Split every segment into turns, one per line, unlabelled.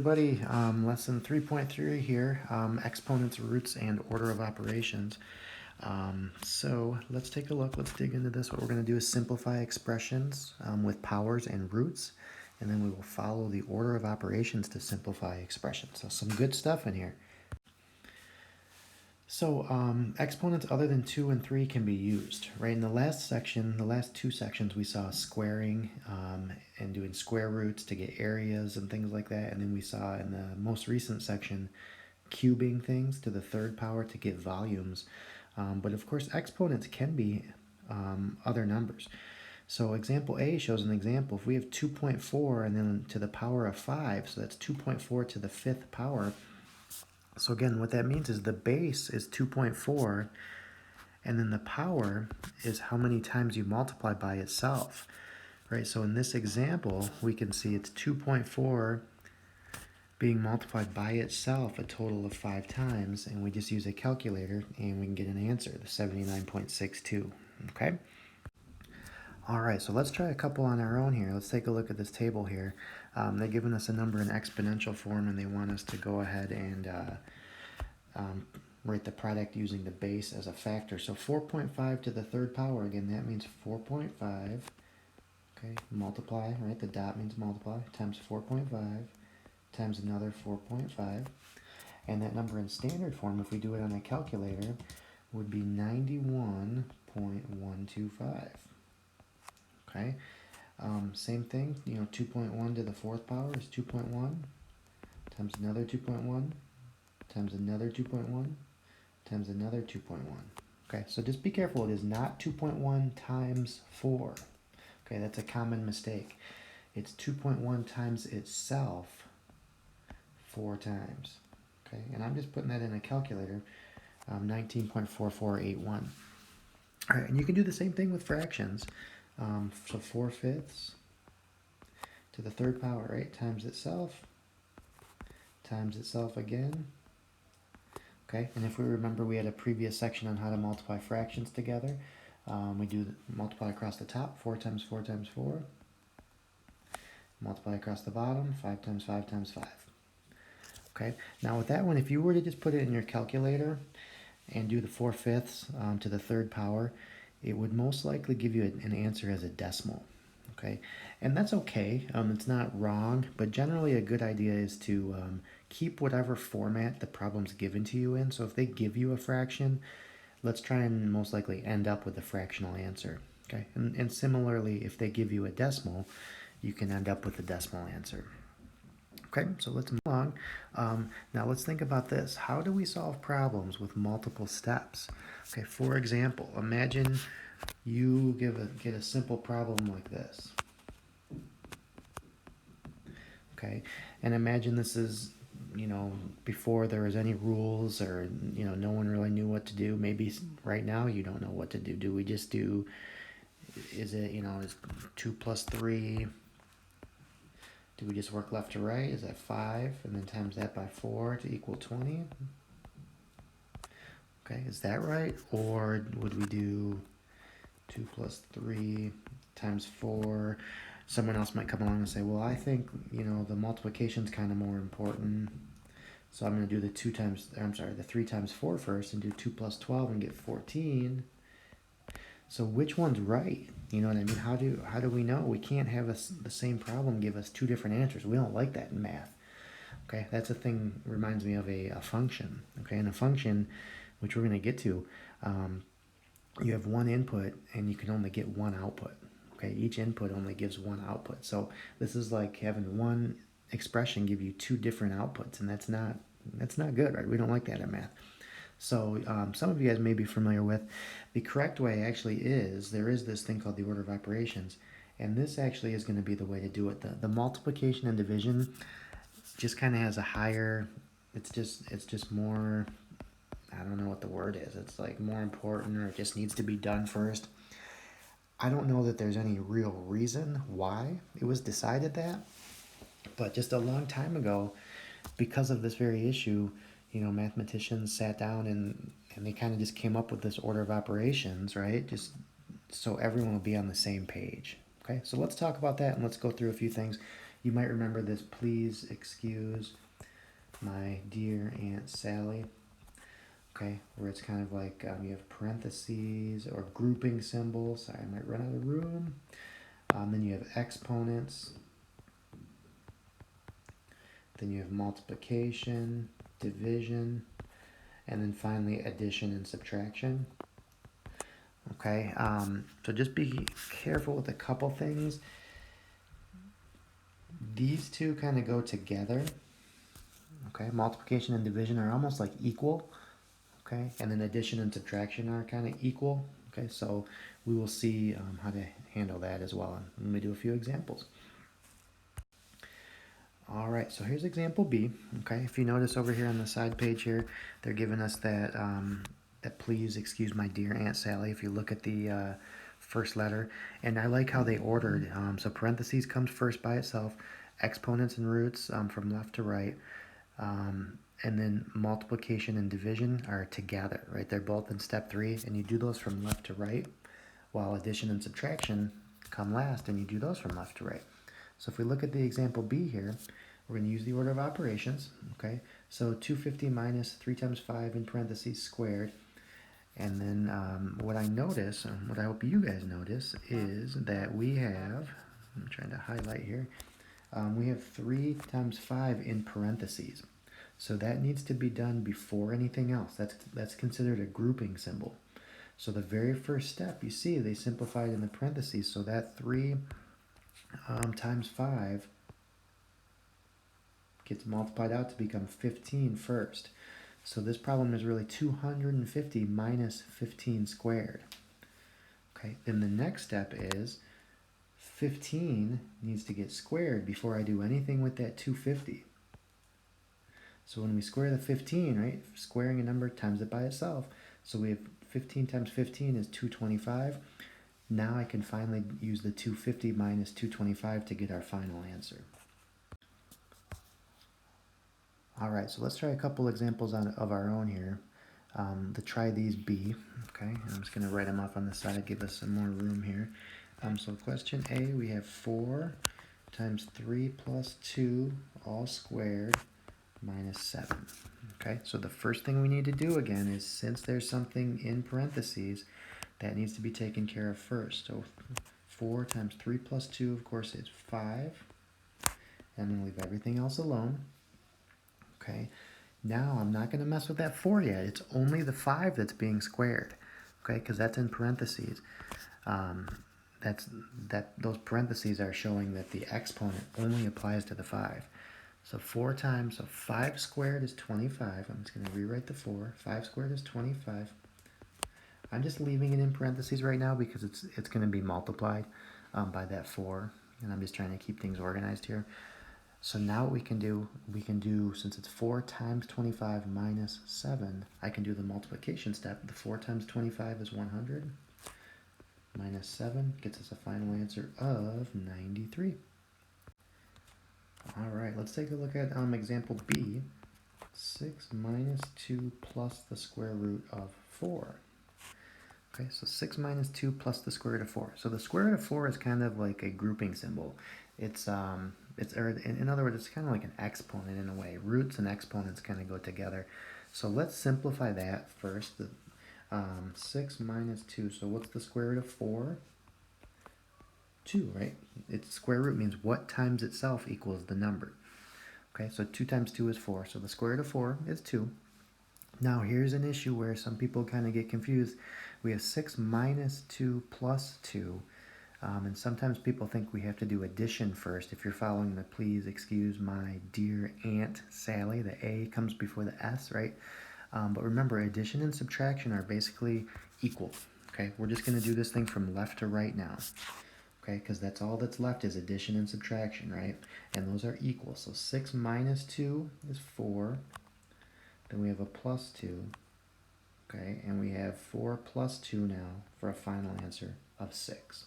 everybody. Lesson 3.3 here, exponents, roots, and order of operations. So let's take a look. Let's dig into this. What we're going to do is simplify expressions with powers and roots, and then we will follow the order of operations to simplify expressions. So some good stuff in here. So exponents other than 2 and 3 can be used, right? In the last section, the last two sections, we saw squaring and doing square roots to get areas and things like that. And then we saw in the most recent section, cubing things to the third power to get volumes. But of course, exponents can be other numbers. So example A shows an example. If we have 2.4 and then to the power of 5, so that's 2.4 to the fifth power. So again, what that means is the base is 2.4, and then the power is how many times you multiply by itself, right? So in this example, we can see it's 2.4 being multiplied by itself a total of 5 times, and we just use a calculator, and we can get an answer, the 79.62, okay? All right, so let's try a couple on our own here. Let's take a look at this table here. They're giving us a number in exponential form, and they want us to go ahead and write the product using the base as a factor. So 4.5 to the third power, again, that means 4.5. Okay, multiply, right? The dot means multiply, times 4.5 times another 4.5. And that number in standard form, if we do it on a calculator, would be 91.125. Okay, same thing, 2.1 to the fourth power is 2.1 times another 2.1 times another 2.1 times another 2.1. Okay, so just be careful, it is not 2.1 times 4. Okay, that's a common mistake. It's 2.1 times itself 4 times. Okay, and I'm just putting that in a calculator, 19.4481. All right, and you can do the same thing with fractions. So 4/5 to the third power, right, times itself again. Okay, and if we remember, we had a previous section on how to multiply fractions together. We do multiply across the top, 4 times 4 times 4. Multiply across the bottom, 5 times 5 times 5. Okay, now with that one, if you were to just put it in your calculator and do the 4/5 to the third power, it would most likely give you an answer as a decimal, okay? And that's okay, it's not wrong, but generally a good idea is to keep whatever format the problem's given to you in. So if they give you a fraction, let's try and most likely end up with a fractional answer, okay? And similarly, if they give you a decimal, you can end up with a decimal answer. Okay, so let's move along. Now let's think about this. How do we solve problems with multiple steps? Okay, for example, imagine you get a simple problem like this. Okay, and imagine this is, before there was any rules, or, no one really knew what to do. Maybe right now you don't know what to do. Do we just do, is 2 plus 3? Do we just work left to right? Is that 5? And then times that by 4 to equal 20? Okay, is that right? Or would we do 2 plus 3 times 4? Someone else might come along and say, well, I think, the multiplication's kind of more important. So I'm going to do the 3 times 4 first and do 2 plus 12 and get 14. So which one's right? You know what I mean? How do we know? We can't have the same problem give us two different answers. We don't like that in math. Okay, that's a thing, reminds me of a function. Okay, and a function, which we're going to get to, you have one input and you can only get one output. Okay, each input only gives one output. So this is like having one expression give you two different outputs, and that's not good, right? We don't like that in math. So some of you guys may be familiar with, the correct way actually is, there is this thing called the order of operations, and this actually is going to be the way to do it. The multiplication and division just kind of has a higher, it's just more, I don't know what the word is, it's like more important, or it just needs to be done first. I don't know that there's any real reason why it was decided that, but just a long time ago, because of this very issue, mathematicians sat down and they kind of just came up with this order of operations, right? Just so everyone will be on the same page. Okay, so let's talk about that, and let's go through a few things. You might remember this, please excuse my dear Aunt Sally. Okay, where it's kind of like you have parentheses or grouping symbols. Sorry, I might run out of room. Then you have exponents. Then you have multiplication, division, and then finally addition and subtraction. Okay, so just be careful with a couple things. These two kind of go together. Okay, multiplication and division are almost like equal. Okay, and then addition and subtraction are kind of equal. Okay, so we will see how to handle that as well. And let me do a few examples. All right, so here's example B. Okay, if you notice over here on the side page here, they're giving us that that please excuse my dear Aunt Sally. If you look at the first letter, and I like how they ordered. So parentheses comes first by itself, exponents and roots from left to right. And then multiplication and division are together, right? They're both in step 3, and you do those from left to right, while addition and subtraction come last, and you do those from left to right. So if we look at the example B here, we're going to use the order of operations, okay? So 250 minus 3 times 5 in parentheses squared. And then what I notice, what I hope you guys notice, is that we have, I'm trying to highlight here, we have 3 times 5 in parentheses. So that needs to be done before anything else. That's considered a grouping symbol. So the very first step, you see, they simplified in the parentheses. So that 3 times 5 gets multiplied out to become 15 first. So this problem is really 250 minus 15 squared. Okay, then the next step is 15 needs to get squared before I do anything with that 250. So when we square the 15, right, squaring a number times it by itself. So we have 15 times 15 is 225. Now I can finally use the 250 minus 225 to get our final answer. All right, so let's try a couple examples of our own here. The try these B, okay? I'm just going to write them off on the side, give us some more room here. So question A, we have 4 times 3 plus 2 all squared minus 7. Okay, so the first thing we need to do again is, since there's something in parentheses, that needs to be taken care of first. So 4 times 3 plus 2, of course, is 5. I'm going to leave everything else alone. Okay, now I'm not going to mess with that 4 yet. It's only the 5 that's being squared. Okay, because that's in parentheses. Those parentheses are showing that the exponent only applies to the 5. So 4 times, so 5 squared is 25. I'm just going to rewrite the 4. 5 squared is 25. I'm just leaving it in parentheses right now because it's going to be multiplied by that 4. And I'm just trying to keep things organized here. So now what we can do, since it's 4 times 25 minus 7, I can do the multiplication step. The 4 times 25 is 100. Minus 7 gets us a final answer of 93. All right, let's take a look at example B. 6 minus 2 plus the square root of 4. Okay, so 6 minus 2 plus the square root of 4. So the square root of 4 is kind of like a grouping symbol. In other words, it's kind of like an exponent in a way. Roots and exponents kind of go together. So let's simplify that first. 6 minus 2, so what's the square root of 4? 2, right? Its square root means what times itself equals the number. Okay, so 2 times 2 is 4, so the square root of 4 is 2. Now here's an issue where some people kind of get confused. We have 6 minus 2 plus 2, and sometimes people think we have to do addition first. If you're following the please excuse my dear Aunt Sally, the A comes before the S, right? But remember, addition and subtraction are basically equal. Okay, we're just going to do this thing from left to right now. Okay, because that's all that's left is addition and subtraction, right? And those are equal. So 6 minus 2 is 4. Then we have a plus 2. Okay, and we have 4 plus 2 now for a final answer of 6.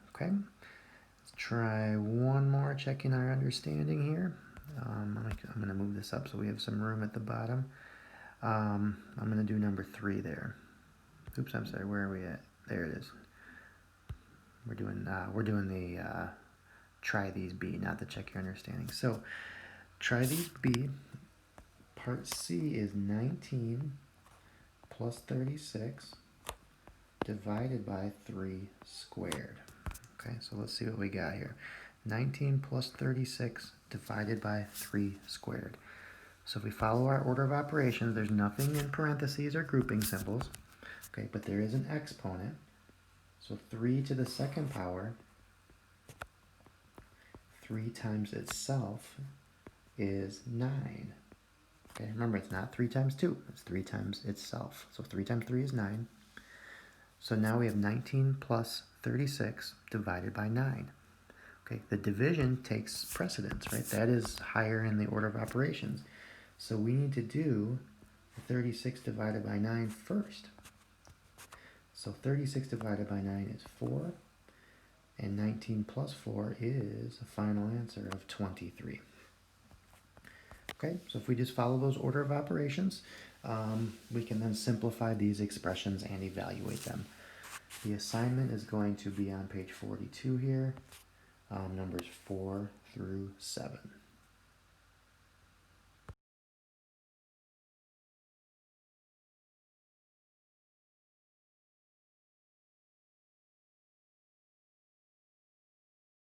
Okay, let's try one more, checking our understanding here. I'm going to move this up so we have some room at the bottom. I'm going to do number 3 there. I'm sorry, where are we at? There it is. We're doing the try these B, not to check your understanding. So try these B. Part C is 19 plus 36 divided by 3 squared. Okay, so let's see what we got here. 19 plus 36 divided by 3 squared. So if we follow our order of operations, there's nothing in parentheses or grouping symbols. Okay, but there is an exponent. So 3 to the second power, 3 times itself is 9. Okay, remember it's not 3 times 2, it's 3 times itself. So 3 times 3 is 9. So now we have 19 plus 36 divided by 9. Okay, the division takes precedence, right? That is higher in the order of operations. So we need to do the 36 divided by 9 first. So 36 divided by 9 is 4, and 19 plus 4 is a final answer of 23. Okay, so if we just follow those order of operations, we can then simplify these expressions and evaluate them. The assignment is going to be on page 42 here, numbers 4 through 7.